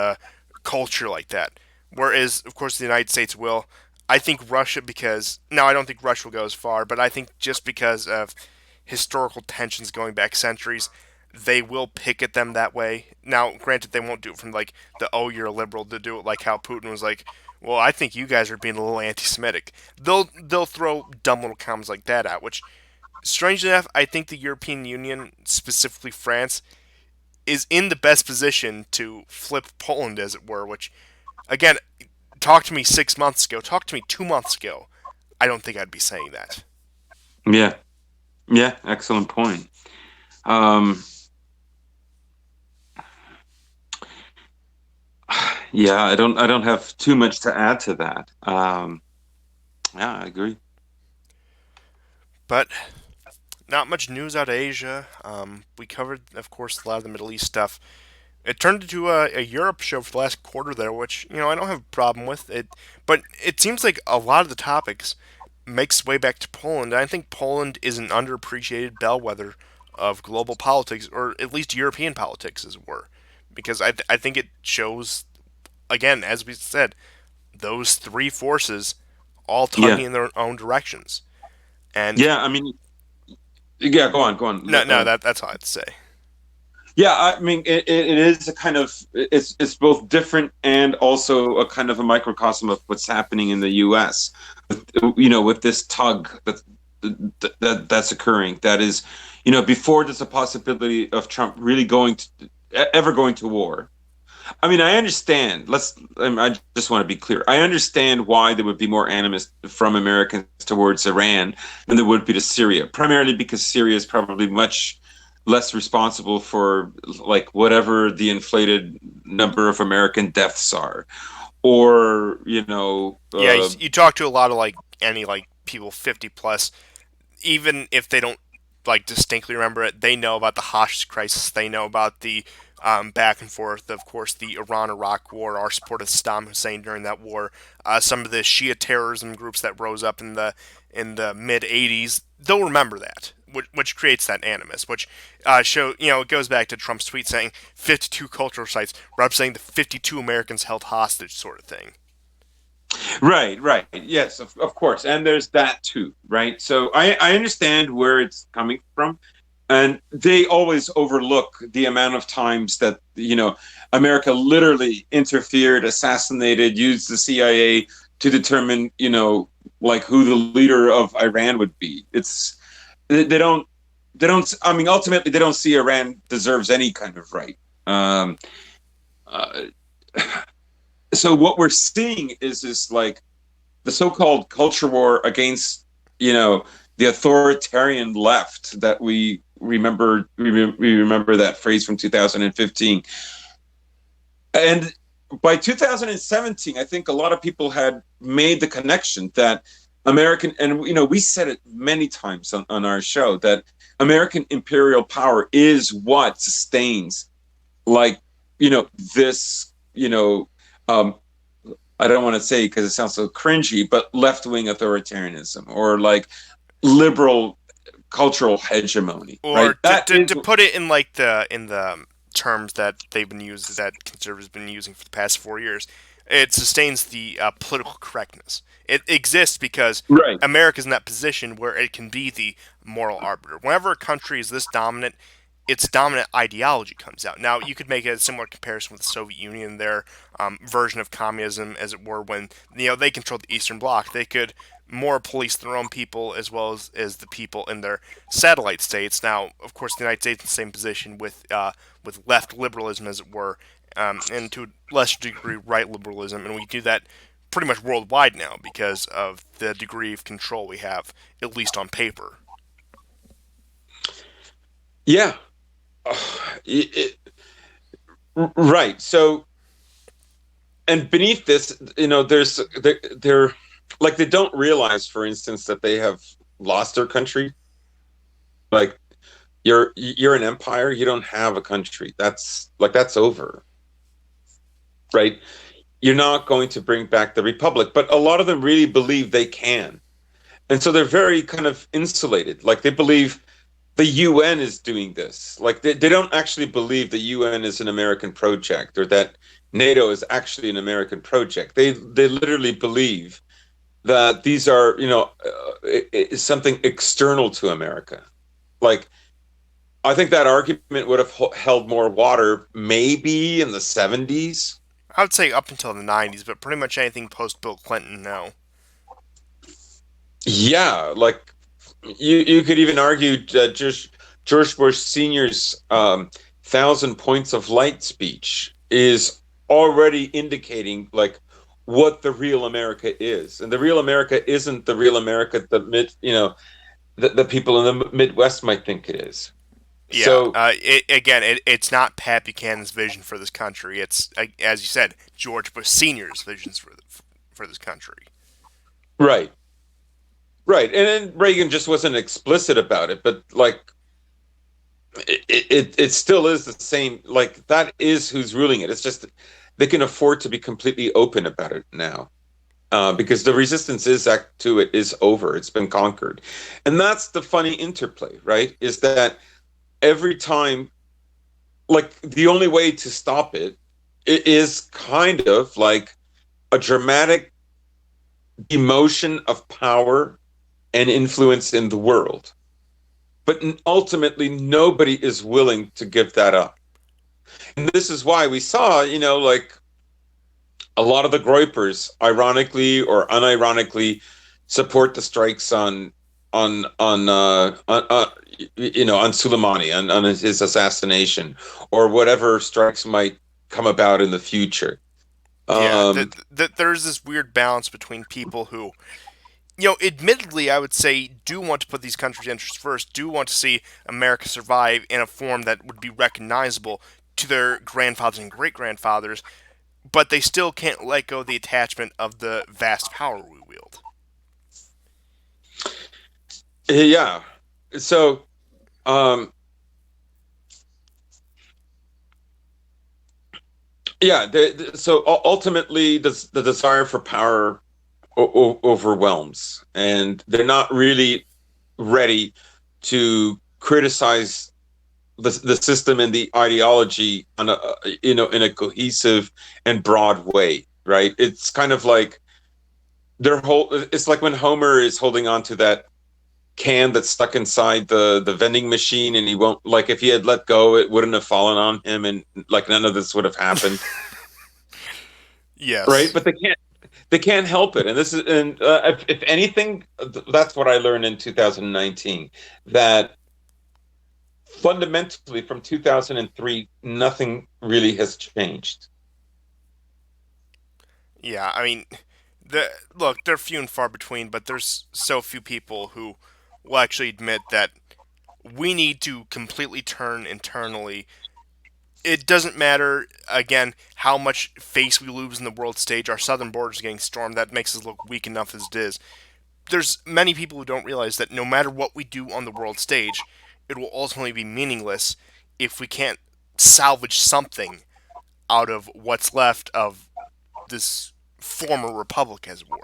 culture like that. Whereas, of course, the United States will. I think Russia, because now I don't think Russia will go as far, but I think just because of historical tensions going back centuries, they will pick at them that way. Now, granted, they won't do it from like the "oh, you're a liberal" to do it like how Putin was like, "well, I think you guys are being a little anti-Semitic." They'll throw dumb little comments like that out. Which, strangely enough, I think the European Union, specifically France, is in the best position to flip Poland, as it were. Which, again, talk to me 6 months ago. Talk to me 2 months ago. I don't think I'd be saying that. Yeah, yeah, excellent point. Um, yeah, I don't have too much to add to that. Yeah, I agree. But not much news out of Asia. We covered, of course, a lot of the Middle East stuff. It turned into a Europe show for the last quarter there, which I don't have a problem with it. But it seems like a lot of the topics makes way back to Poland. And I think Poland is an underappreciated bellwether of global politics, or at least European politics, as it were, because I think it shows again, as we said, those three forces all Yeah, tugging in their own directions. And yeah. I mean, yeah. Go on, go on. no, that's all I'd say. Yeah, I mean, it is a kind of it's both different and also a kind of a microcosm of what's happening in the U.S. With this tug that's occurring. That is, before there's a possibility of Trump really ever going to war. I mean, I understand. I just want to be clear. I understand why there would be more animus from Americans towards Iran than there would be to Syria. Primarily because Syria is probably much less responsible for like whatever the inflated number of American deaths are, or Yeah, you talk to a lot of like any like people 50 plus, even if they don't like distinctly remember it, they know about the hostage crisis. They know about the back and forth, of course, the Iran-Iraq War, our support of Saddam Hussein during that war, some of the Shia terrorism groups that rose up in the mid '80s. They'll remember that, which creates that animus, which it goes back to Trump's tweet saying 52 cultural sites representing the 52 Americans held hostage, sort of thing. Right, right. Yes, of course. And there's that too, right? So I understand where it's coming from. And they always overlook the amount of times that, America literally interfered, assassinated, used the CIA to determine, like who the leader of Iran would be. They don't, I mean, ultimately, they don't see Iran deserves any kind of right. Um, uh, so what we're seeing is this like the so-called culture war against you know the authoritarian left that we remember that phrase from 2015, and by 2017 I think a lot of people had made the connection that American, and we said it many times on our show, that American imperial power is what sustains like this um I don't want to say because it sounds so cringy, but left wing authoritarianism or like liberal cultural hegemony, Or right? to, That to, is, to put it in like the terms that they've been used that conservatives have been using for the past 4 years, it sustains the political correctness. It exists because right. America's in that position where it can be the moral arbiter. Whenever a country is this dominant, its dominant ideology comes out. Now, you could make a similar comparison with the Soviet Union, their version of communism, as it were, when they controlled the Eastern Bloc. They could more police their own people as the people in their satellite states. Now, of course, the United States in the same position with left liberalism, as it were, and to a lesser degree right liberalism, and we do that pretty much worldwide now because of the degree of control we have, at least on paper. Yeah. Right. So, and beneath this, they're like, they don't realize, for instance, that they have lost their country. Like, you're an empire, you don't have a country. That's over. Right? You're not going to bring back the republic, but a lot of them really believe they can. And so they're very kind of insulated. Like, they believe the UN is doing this. Like, they don't actually believe the UN is an American project, or that NATO is actually an American project. They literally believe that these are, something external to America. Like, I think that argument would have held more water maybe in the 70s. I would say up until the 90s, but pretty much anything post Bill Clinton now. Yeah, like, you could even argue that just George Bush Sr.'s 1,000 Points of Light speech is already indicating, like, what the real America is. And the real America isn't the real America that people in the Midwest might think it is. Yeah, So, it's not Pat Buchanan's vision for this country. It's, as you said, George Bush Sr.'s visions for this country. right. Right. And then Reagan just wasn't explicit about it, but, like, it still is the same. Like, that is who's ruling it. It's just they can afford to be completely open about it now, because the resistance to it is over. It's been conquered. And that's the funny interplay, right? Is that every time, like, the only way to stop it is kind of like a dramatic demotion of power and influence in the world. But ultimately, nobody is willing to give that up. And this is why we saw, like, a lot of the Groypers, ironically or unironically, support the strikes on Soleimani, on his assassination, or whatever strikes might come about in the future. There's this weird balance between people who, admittedly, I would say, do want to put these countries' interests first, do want to see America survive in a form that would be recognizable to their grandfathers and great-grandfathers, but they still can't let go of the attachment of the vast power we wield. Yeah. So, so ultimately, the desire for power overwhelms, and they're not really ready to criticize the system and the ideology in a cohesive and broad way, right? It's kind of like it's like when Homer is holding on to that can that's stuck inside the vending machine, and he won't, like, if he had let go, it wouldn't have fallen on him, and, like, none of this would have happened. Yes. Right? But they can't help it. And if anything, that's what I learned in 2019, that fundamentally from 2003, nothing really has changed. Yeah, I mean, they're few and far between, but there's so few people who will actually admit that we need to completely turn internally. It doesn't matter, again, how much face we lose in the world stage. Our southern borders are getting stormed. That makes us look weak enough as it is. There's many people who don't realize that no matter what we do on the world stage, it will ultimately be meaningless if we can't salvage something out of what's left of this former republic, as it were.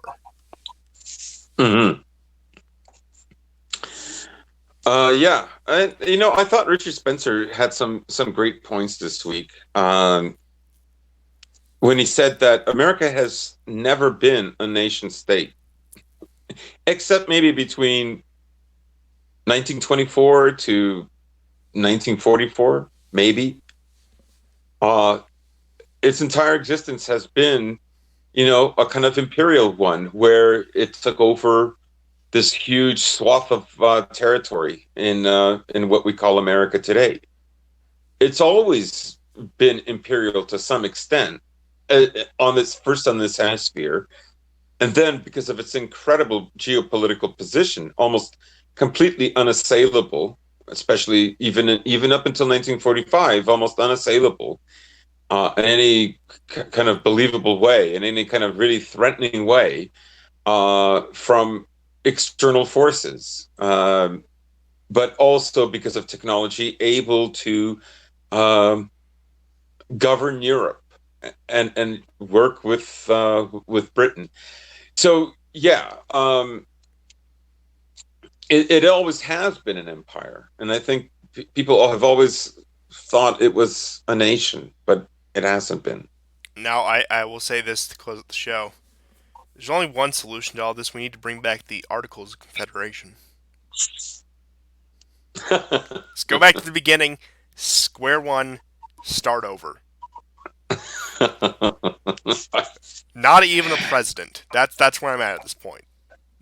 Mm-hmm. Yeah, I thought Richard Spencer had some great points this week, when he said that America has never been a nation state, except maybe between 1924 to 1944, maybe. Its entire existence has been, a kind of imperial one where it took over this huge swath of territory in what we call America today. It's always been imperial to some extent on this hemisphere, and then because of its incredible geopolitical position, almost completely unassailable, especially even up until 1945, almost unassailable in any kind of believable way, in any kind of really threatening way from external forces, but also because of technology, able to um, govern Europe and work with Britain. So yeah, it always has been an empire, and I think people have always thought it was a nation, but it hasn't been. Now, I will say this to close out the show. There's only one solution to all this. We need to bring back the Articles of Confederation. Let's go back to the beginning, square one, start over. Not even a president. That's where I'm at this point.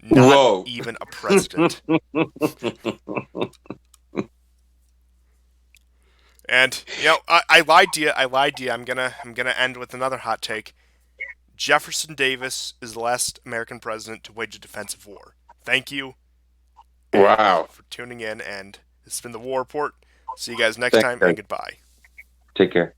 Not Whoa. even a president. And I lied to you. I lied to you. I'm gonna end with another hot take. Jefferson Davis is the last American president to wage a defensive war. Thank you Wow. for tuning in, and this has been the War Report. See you guys next Thanks, time, guys. and goodbye. Take care.